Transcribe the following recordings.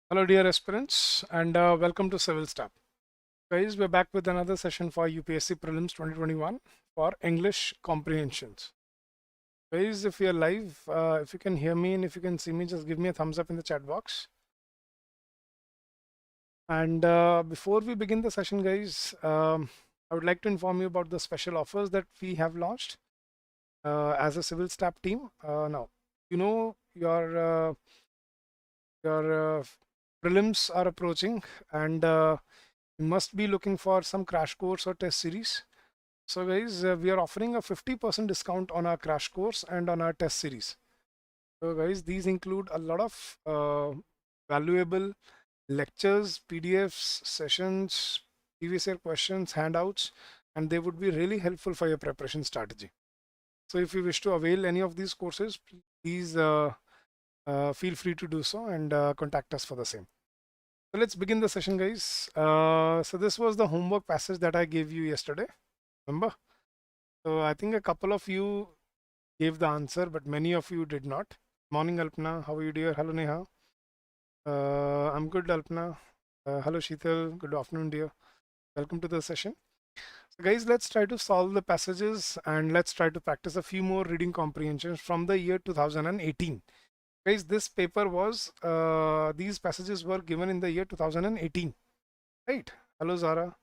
Hello dear aspirants and welcome to Civil Staff. Guys, we're back with another session for UPSC Prelims 2021 for English comprehensions. Guys, if you're live, if you can hear me and if you can see me, just give me a thumbs up in the chat box. And before we begin the session, guys, I would like to inform you about the special offers that we have launched as a Civil Staff team. Now, you know your prelims are approaching and you must be looking for some crash course or test series. So guys, we are offering a 50% discount on our crash course and on our test series. So guys, these include a lot of valuable lectures, PDFs, sessions, previous year questions, handouts, and they would be really helpful for your preparation strategy. So if you wish to avail any of these courses, please feel free to do so and contact us for the same. So let's begin the session, guys. So this was the homework passage that I gave you yesterday. Remember? So I think a couple of you gave the answer, but many of you did not. Morning, Alpna. How are you, dear? Hello, Neha. I'm good, Alpna. Hello, Sheetal. Good afternoon, dear. Welcome to the session. So guys, let's try to solve the passages and let's try to practice a few more reading comprehensions from the year 2018. Guys, this paper was, these passages were given in the year 2018, right? Hello, Zara.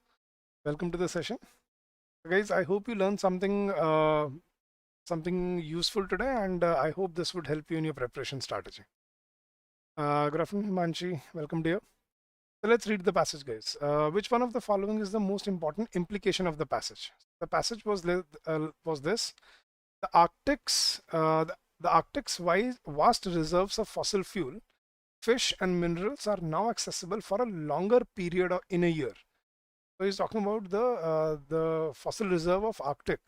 Welcome to the session. Guys, I hope you learned something useful today, and I hope this would help you in your preparation strategy. Good afternoon, Himanshi. Welcome, dear. So let's read the passage, guys. Which one of the following is the most important implication of the passage? The passage was this: the Arctic's vast reserves of fossil fuel, fish, and minerals are now accessible for a longer period in a year. So he's talking about the fossil reserve of Arctic.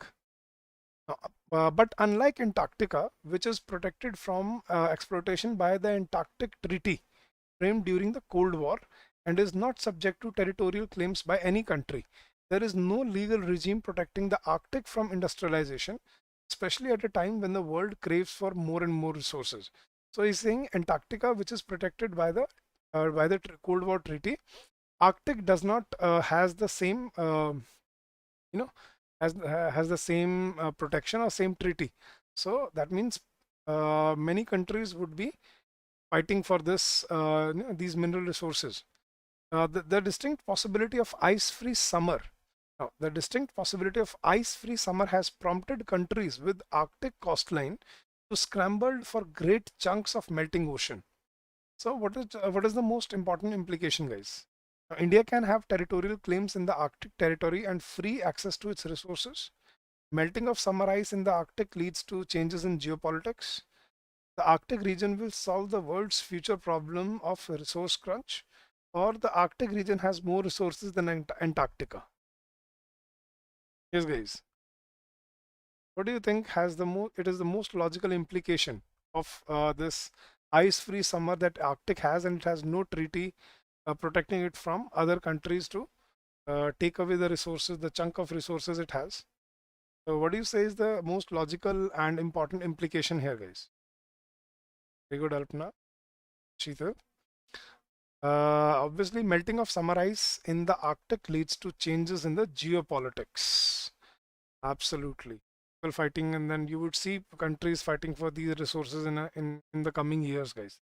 But unlike Antarctica, which is protected from exploitation by the Antarctic Treaty framed during the Cold War and is not subject to territorial claims by any country, there is no legal regime protecting the Arctic from industrialization, especially at a time when the world craves for more and more resources. So he's saying Antarctica, which is protected by the Cold War Treaty, Arctic does not has the same you know has the same protection or same treaty. So that means many countries would be fighting for these mineral resources. The distinct possibility of ice-free summer. Now, the distinct possibility of ice-free summer has prompted countries with Arctic coastline to scramble for great chunks of melting ocean. So what is the most important implication, guys? India can have territorial claims in the Arctic territory and free access to its resources. Melting of summer ice in the Arctic leads to changes in geopolitics. The Arctic region will solve the world's future problem of resource crunch, or the Arctic region has more resources than Antarctica. Yes, guys. What do you think has it is the most logical implication of this ice-free summer that Arctic has, and it has no treaty protecting it from other countries to take away the resources, the chunk of resources it has. So what do you say is the most logical and important implication here, guys? Very good, Alpna. Sheetal. Obviously, melting of summer ice in the Arctic leads to changes in the geopolitics. Absolutely. People fighting, and then you would see countries fighting for these resources in the coming years, guys.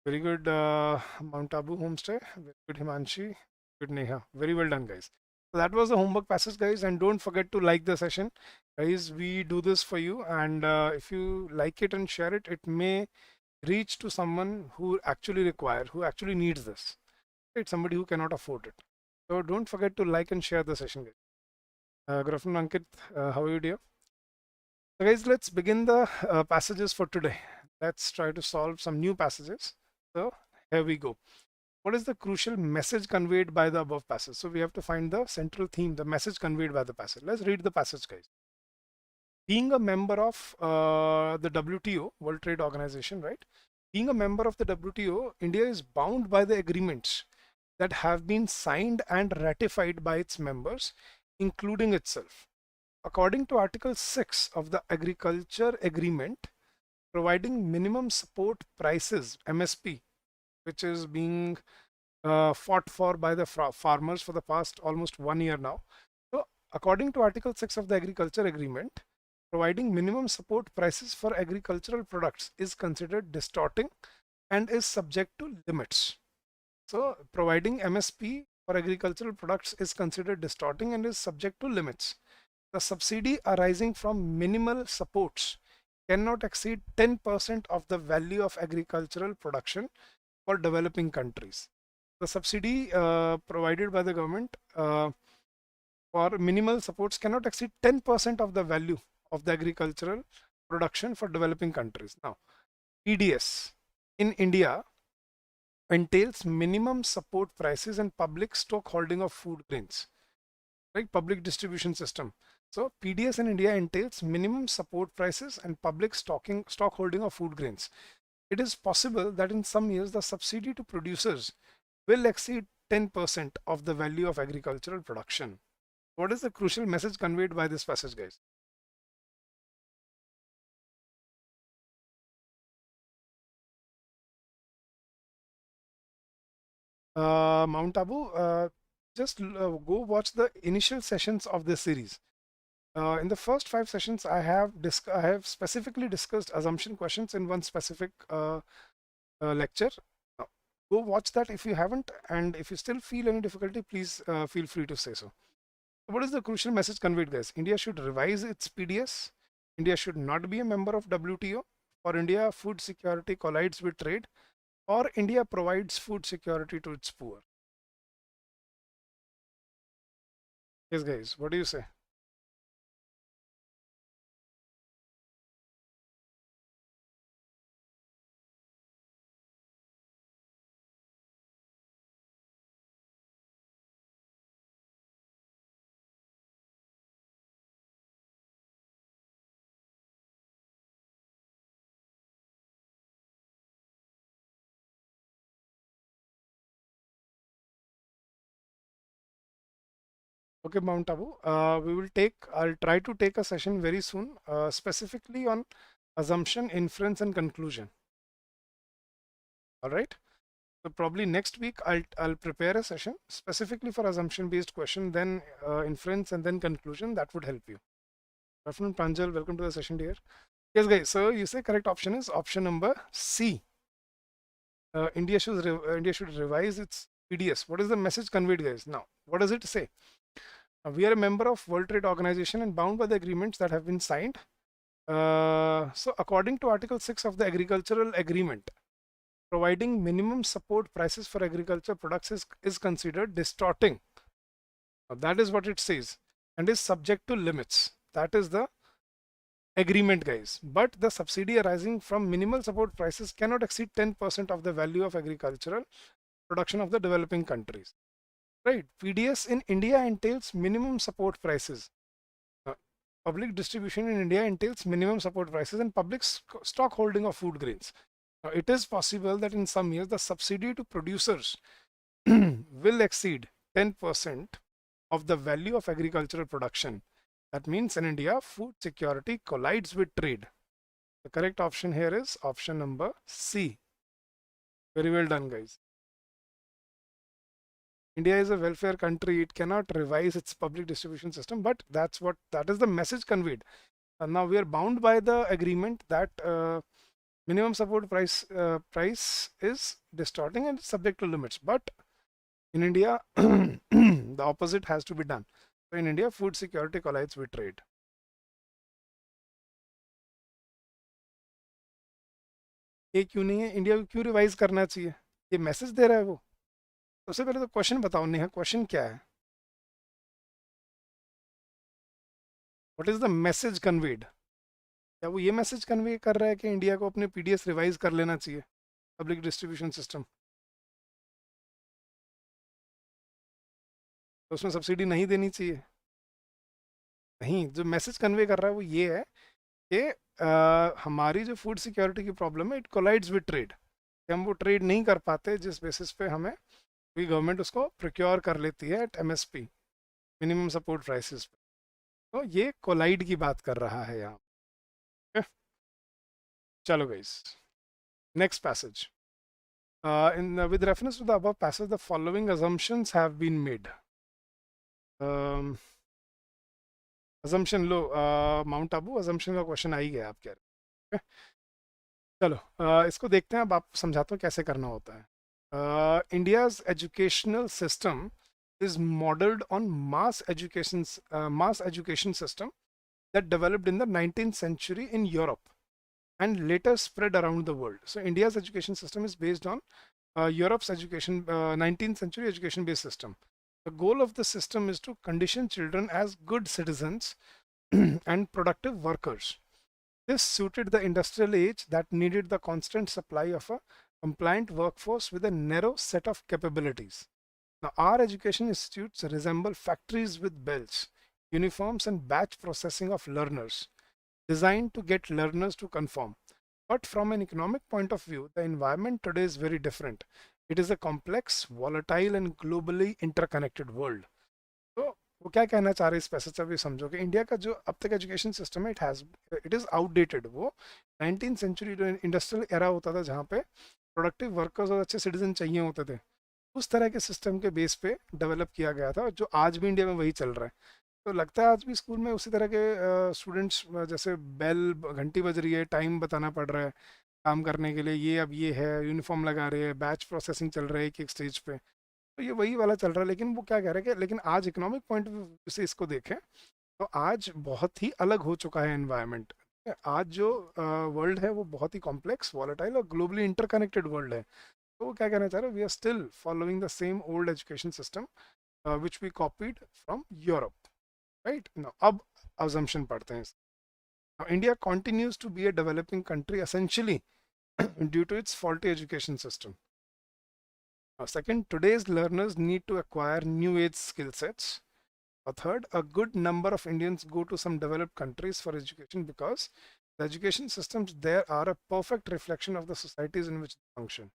Very good, Mount Abu homestay. Very good, Himanshi. Good, Neha. Very well done, guys. So that was the homework passage, guys, and don't forget to like the session, guys. We do this for you, and if you like it and share it, it may reach to someone who who actually needs this. It's somebody who cannot afford it. So don't forget to like and share the session, guys. Good afternoon, Ankit. How are you, dear? So, guys, let's begin the passages for today. Let's try to solve some new passages. So here we go. What is the crucial message conveyed by the above passage? So we have to find the central theme, the message conveyed by the passage. Let's read the passage, guys. Being a member of the WTO, World Trade Organization, right? Being a member of the WTO, India is bound by the agreements that have been signed and ratified by its members, including itself. According to Article 6 of the Agriculture Agreement, providing minimum support prices, MSP, which is being fought for by the farmers for the past almost 1 year now. So, according to Article 6 of the Agriculture Agreement, providing minimum support prices for agricultural products is considered distorting and is subject to limits. So, providing MSP for agricultural products is considered distorting and is subject to limits. The subsidy arising from minimal supports cannot exceed 10% of the value of agricultural production for developing countries. The subsidy provided by the government for minimal supports cannot exceed 10% of the value of the agricultural production for developing countries. Now, PDS in India entails minimum support prices and public stock holding of food grains, right? Public distribution system. So PDS in India entails minimum support prices and public stock holding of food grains. It is possible that in some years the subsidy to producers will exceed 10% of the value of agricultural production. What is the crucial message conveyed by this passage, guys? Mount Abu, just go watch the initial sessions of this series. In the first 5 sessions, I have specifically discussed assumption questions in one specific lecture. Uh, Go watch that if you haven't, and if you still feel any difficulty, please feel free to say so. What is the crucial message conveyed, guys? India should revise its PDS. India should not be a member of WTO. For India, food security collides with trade, or India provides food security to its poor. Yes, guys, what do you say? Okay, Mount Abu, I'll try to take a session very soon, specifically on assumption, inference, and conclusion. All right. So probably next week I'll prepare a session specifically for assumption based question, then inference, and then conclusion. That would help you. Good afternoon, Pranjal. Welcome to the session, dear. Yes, guys. So you say correct option is option number C. India should revise its PDS. What is the message conveyed, guys? Now, what does it say? We are a member of World Trade Organization and bound by the agreements that have been signed. So according to Article 6 of the Agricultural Agreement, providing minimum support prices for agriculture products is considered distorting. Now, that is what it says, and is subject to limits. That is the agreement, guys. But the subsidy arising from minimal support prices cannot exceed 10% of the value of agricultural production of the developing countries. Right? PDS in India entails minimum support prices. Uh, Public distribution in India entails minimum support prices and public stock holding of food grains. Now, it is possible that in some years the subsidy to producers will exceed 10% of the value of agricultural production. That means in India, food security collides with trade. The correct option here is option number C. Very well done, guys. India is a welfare country. It cannot revise its public distribution system, but that is the message conveyed. And now we are bound by the agreement that minimum support price is distorting and subject to limits. But in India, the opposite has to be done. So in India, food security collides with trade. ये क्यों नहीं है? India को क्यों revise करना चाहिए? ये message दे रहा है वो? सबसे पहले तो क्वेश्चन बताओ नेहा, क्वेश्चन क्या है? What is the message conveyed? क्या वो ये मैसेज कन्वे कर रहा है कि इंडिया को अपने पीडीएस रिवाइज कर लेना चाहिए, पब्लिक डिस्ट्रीब्यूशन सिस्टम, तो उसमें सब्सिडी नहीं देनी चाहिए? नहीं, जो मैसेज कन्वे कर रहा है वो ये है कि हमारी जो फूड सिक्योरिटी की प्रॉब्लम है, इट कोलाइड्स विद ट्रेड, कि हम वो ट्रेड नहीं कर पाते जिस बेसिस पे हमें गवर्नमेंट उसको प्रोक्योर कर लेती है at MSP, minimum support prices पे। तो ये कोलाइड की बात कर रहा है यहाँ। okay? चलो guys, next passage. With reference to the above passage, the following assumptions have been made. Assumption low, mount Abu assumption का क्वेश्चन आ ही गया आप कह रहे हैं। चलो इसको देखते हैं, अब आप समझाता हूँ कैसे करना होता है। India's educational system is modeled on mass education system that developed in the 19th century in Europe and later spread around the world. So India's education system is based on Europe's 19th century education based system. The goal of the system is to condition children as good citizens and productive workers. This suited the industrial age that needed the constant supply of a compliant workforce with a narrow set of capabilities. Now, our education institutes resemble factories with belts, uniforms, and batch processing of learners, designed to get learners to conform. But from an economic point of view, the environment today is very different. It is a complex, volatile, and globally interconnected world. तो वो क्या कहना चाह रहे हैं इस passage से, भी समझो कि इंडिया का जो अब तक एजुकेशन सिस्टम है इट इज़ आउटडेटेड। वो 19th सेंचुरी जो इंडस्ट्रियल एरा होता था जहाँ पे प्रोडक्टिव वर्कर्स और अच्छे सिटीजन चाहिए होते थे, उस तरह के सिस्टम के बेस पे डेवलप किया गया था, जो आज भी इंडिया में वही चल रहा है। तो लगता है आज भी स्कूल में उसी तरह के स्टूडेंट्स, जैसे बेल घंटी बज रही है, टाइम बताना पड़ रहा है काम करने के लिए, ये अब ये है, यूनिफॉर्म लगा रहे हैं, बैच प्रोसेसिंग चल रहा है एक एक स्टेज पे, तो ये वही वाला चल रहा है। लेकिन वो क्या कह रहे हैं कि लेकिन आज इकोनॉमिक पॉइंट ऑफ व्यू से इसको देखें तो आज बहुत ही अलग हो चुका है एनवायरनमेंट। आज जो वर्ल्ड है वो बहुत ही कॉम्प्लेक्स, वॉलेटाइल और ग्लोबली इंटरकनेक्टेड वर्ल्ड है। तो वो क्या कहना चाह रहे हैं, we are still following the same old education system which we copied from Europe, right. Now अब assumption पढ़ते हैं। Now, India continues to be a developing country essentially due to its faulty education system. Second, today's learners need to acquire new age skill sets. Third, a good number of Indians go to some developed countries for education because the education systems there are a perfect reflection of the societies in which they function.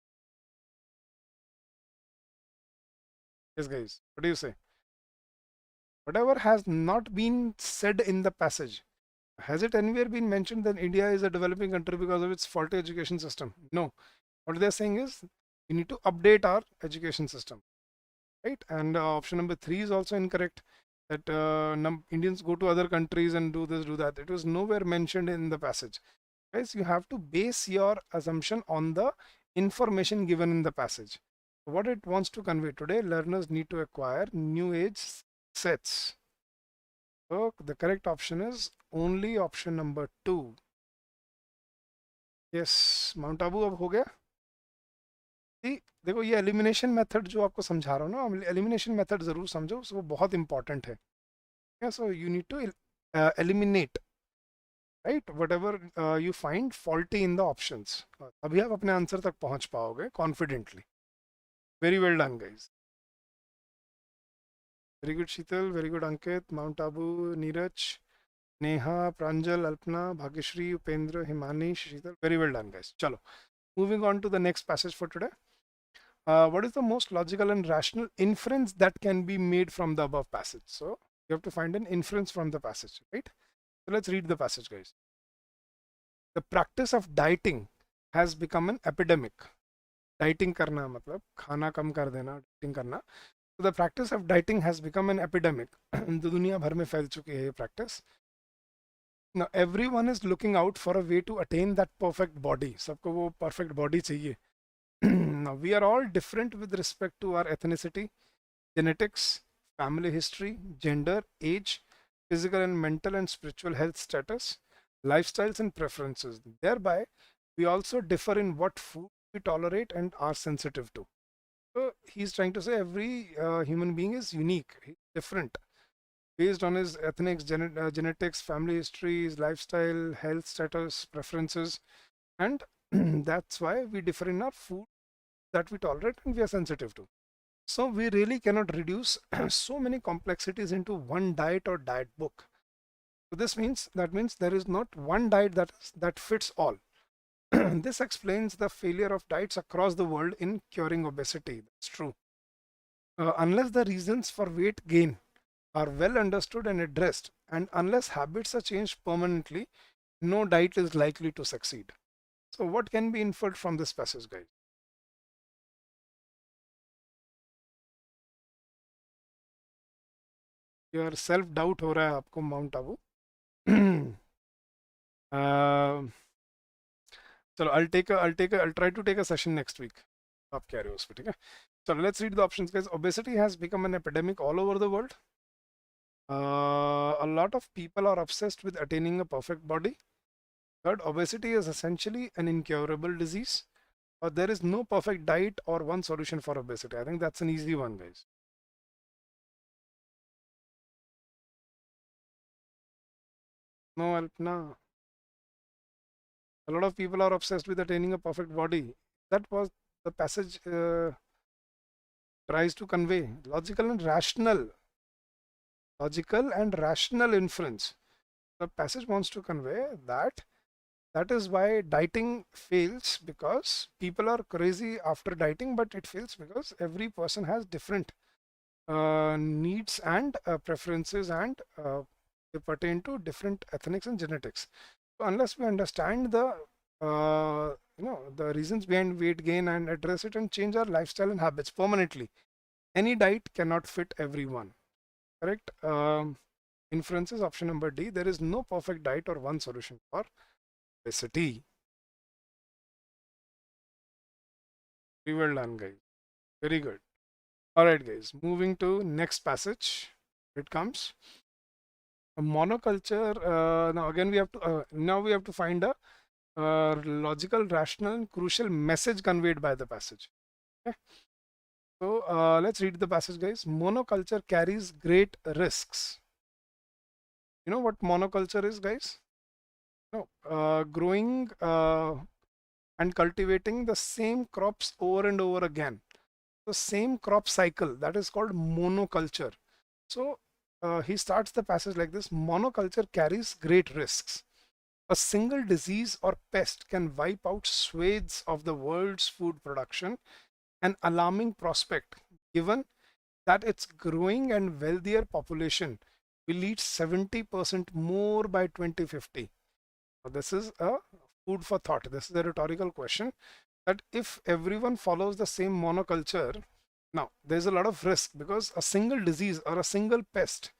Yes, guys, what do you say? Whatever has not been said in the passage, has it anywhere been mentioned that India is a developing country because of its faulty education system? No. What they're saying is we need to update our education system, right? And option number 3 is also incorrect, that Indians go to other countries and do this, do that. It was nowhere mentioned in the passage. Guys, you have to base your assumption on the information given in the passage. What it wants to convey: today, learners need to acquire new age sets. So the correct option is only option number 2. Yes, Mount Abu अब हो गया। देखो ये elimination method जो आपको समझा रहा हूँ ना, एलिमिनेशन मेथड ज़रूर समझो, वो बहुत इंपॉर्टेंट है। So you need to eliminate, right, whatever you find faulty in the options, अभी आप अपने आंसर तक पहुँच पाओगे confidently. Very well done guys, very good Sheetal, very good Ankit, Mount Abu, Neeraj, Neha, Pranjal, Alpana, Bhagyashree, Upendra, Himanish, Sheetal, very well done guys. चलो, moving on to the next passage for today. What is the most logical and rational inference that can be made from the above passage? So you have to find an inference from the passage, right? So let's read the passage, guys. The practice of dieting has become an epidemic. Dieting करना मतलब खाना कम कर देना, dieting करना. So the practice of dieting has become an epidemic. तो दुनिया भर में फैल चुकी है ये practice. Now everyone is looking out for a way to attain that perfect body. सबको वो perfect body चाहिए. Now we are all different with respect to our ethnicity, genetics, family history, gender, age, physical and mental and spiritual health status, lifestyles and preferences. Thereby, we also differ in what food we tolerate and are sensitive to. So he's trying to say every human being is unique, different, based on his ethnics, genetics, family history, his lifestyle, health status, preferences, and that's why we differ in our food that we tolerate and we are sensitive to. So we really cannot reduce so many complexities into one diet or diet book. So this means there is not one diet that fits all. This explains the failure of diets across the world in curing obesity. That's true. Unless the reasons for weight gain are well understood and addressed, and unless habits are changed permanently, no diet is likely to succeed. So what can be inferred from this passage, guys? your self doubt हो रहा है आपको mount Abu. चलो I'll try to take a session next week. आप कह रहे हो उस पे, ठीक है. So let's read the options, guys. Obesity has become an epidemic all over the world. A lot of people are obsessed with attaining a perfect body. Third, obesity is essentially an incurable disease. Or there is no perfect diet or one solution for obesity. I think that's an easy one, guys. No, Alpna. A lot of people are obsessed with attaining a perfect body. That was the passage tries to convey. Logical and rational inference. The passage wants to convey that is why dieting fails, because people are crazy after dieting, but it fails because every person has different needs and preferences, and they pertain to different ethnics and genetics. So unless we understand the the reasons behind weight gain and address it and change our lifestyle and habits permanently, any diet cannot fit everyone. Correct. Inferences, option number D. There is no perfect diet or one solution for obesity. Very well done, guys. Very good. All right, guys. Moving to next passage. It comes a monoculture. Now again, we have to find a logical, rational, and crucial message conveyed by the passage. Okay. So let's read the passage, guys. Monoculture carries great risks. You know what monoculture is, guys? No, growing and cultivating the same crops over and over again. The same crop cycle, that is called monoculture. So he starts the passage like this: monoculture carries great risks. A single disease or pest can wipe out swathes of the world's food production, an alarming prospect given that its growing and wealthier population will eat 70% more by 2050. Now, this is a food for thought. This is a rhetorical question, that if everyone follows the same monoculture, now there's a lot of risk, because a single disease or a single pest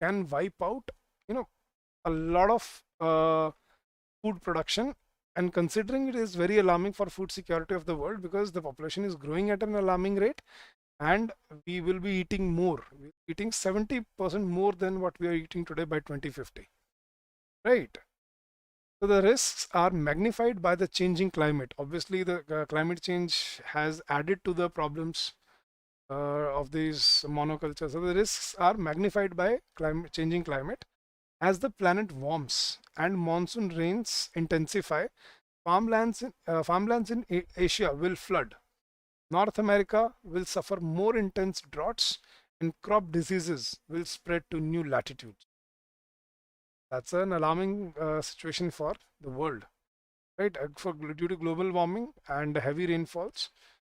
can wipe out, a lot of food production. And considering it is very alarming for food security of the world, because the population is growing at an alarming rate, and we will be eating more, eating 70% more than what we are eating today by 2050, right? So the risks are magnified by the changing climate. Obviously, the climate change has added to the problems of these monocultures. So the risks are magnified by changing climate. As the planet warms and monsoon rains intensify, farmlands in Asia will flood. North America will suffer more intense droughts, and crop diseases will spread to new latitudes. That's an alarming situation for the world, right? Due to global warming and heavy rainfalls,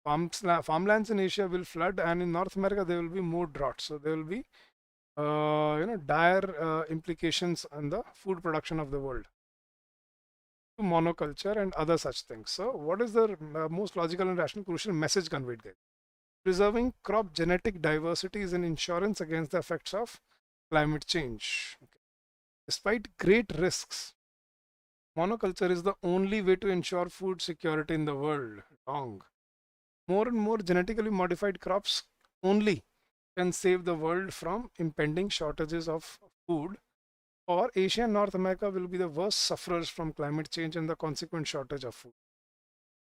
farmlands in Asia will flood, and in North America there will be more droughts. So there will be dire implications on the food production of the world. Monoculture and other such things. So what is the most logical and rational crucial message conveyed, guys? Preserving crop genetic diversity is an insurance against the effects of climate change. Okay. Despite great risks, monoculture is the only way to ensure food security in the world. Wrong. More and more genetically modified crops only can save the world from impending shortages of food, or Asia and North America will be the worst sufferers from climate change and the consequent shortage of food.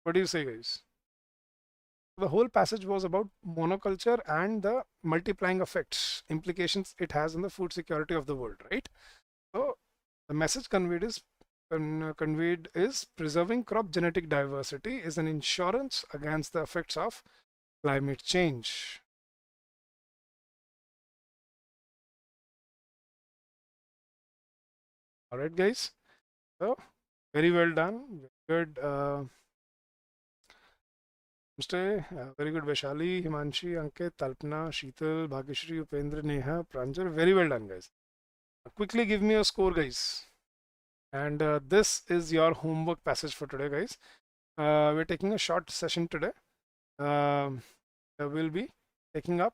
What do you say, guys? The whole passage was about monoculture and the multiplying effects, implications it has on the food security of the world, right? So the message conveyed is preserving crop genetic diversity is an insurance against the effects of climate change. All right, guys. So very well done. Good. Very good, Vaishali, Himanshi, Ankit, Talpna, Sheetal, Bhagyashri, Upendra, Neha, Pranjal. Very well done, guys. Quickly give me a score, guys. And this is your homework passage for today, guys. We're taking a short session today. We'll be taking up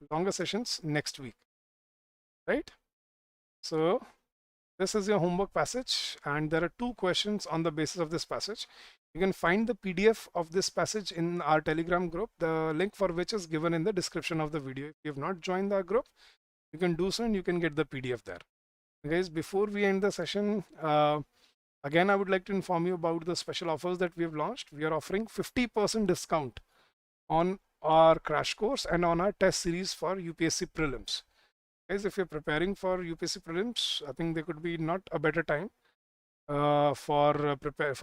longer sessions next week. right? So this is your homework passage, and there are 2 questions on the basis of this passage. You can find the PDF of this passage in our Telegram group, the link for which is given in the description of the video. If you have not joined the group, you can do so and you can get the PDF there. Guys, before we end the session, again, I would like to inform you about the special offers that we have launched. We are offering 50% discount on our crash course and on our test series for UPSC Prelims. Guys, if you're preparing for UPSC Prelims, I think there could be not a better time for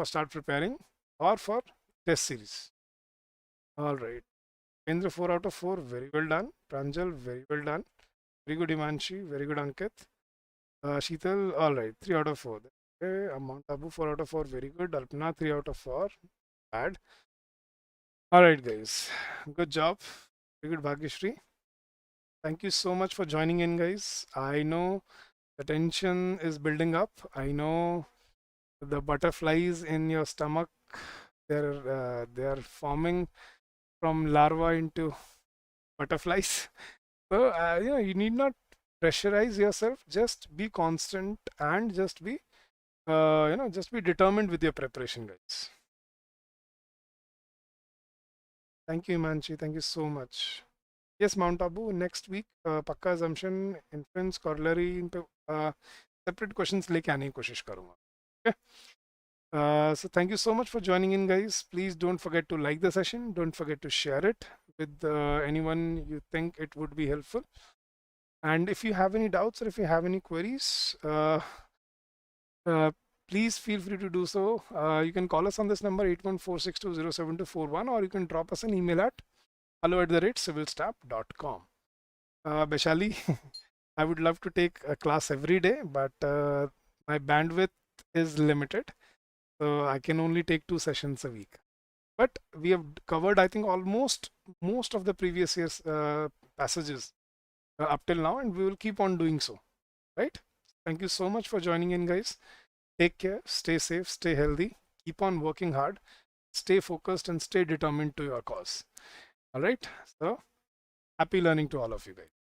start preparing or for test series. All right. Kendra 4 out of 4, very well done. Pranjal, very well done. Very good Imanshi, very good Ankit. Sheetal, all right, 3 out of 4. Okay, Mount Abu 4 out of 4, very good. Alpna 3 out of 4, bad. All right, guys, good job. Very good, Bhagyashri. Thank you so much for joining in, guys. I know the tension is building up. I know the butterflies in your stomach, they're forming from larva into butterflies. So you need not pressurize yourself. Just be constant and just be just be determined with your preparation, guys. Thank you, Manchi. Thank you so much. Yes, Mount Abu, next week, पक्का assumption, inference, corollary, इन पे separate questions लेके आने की कोशिश करूँगा. Okay. So thank you so much for joining in, guys. Please don't forget to like the session. Don't forget to share it with anyone you think it would be helpful. And if you have any doubts or if you have any queries, please feel free to do so. You can call us on this number 8146207241, or you can drop us an email at hello@civilstaff.com. Beshali, I would love to take a class every day, but my bandwidth is limited, so I can only take 2 sessions a week. But we have covered, I think, almost most of the previous year's passages up till now, and we will keep on doing so, right? Thank you so much for joining in, guys. Take care, stay safe, stay healthy, keep on working hard, stay focused, and stay determined to your cause. All right, so happy learning to all of you guys.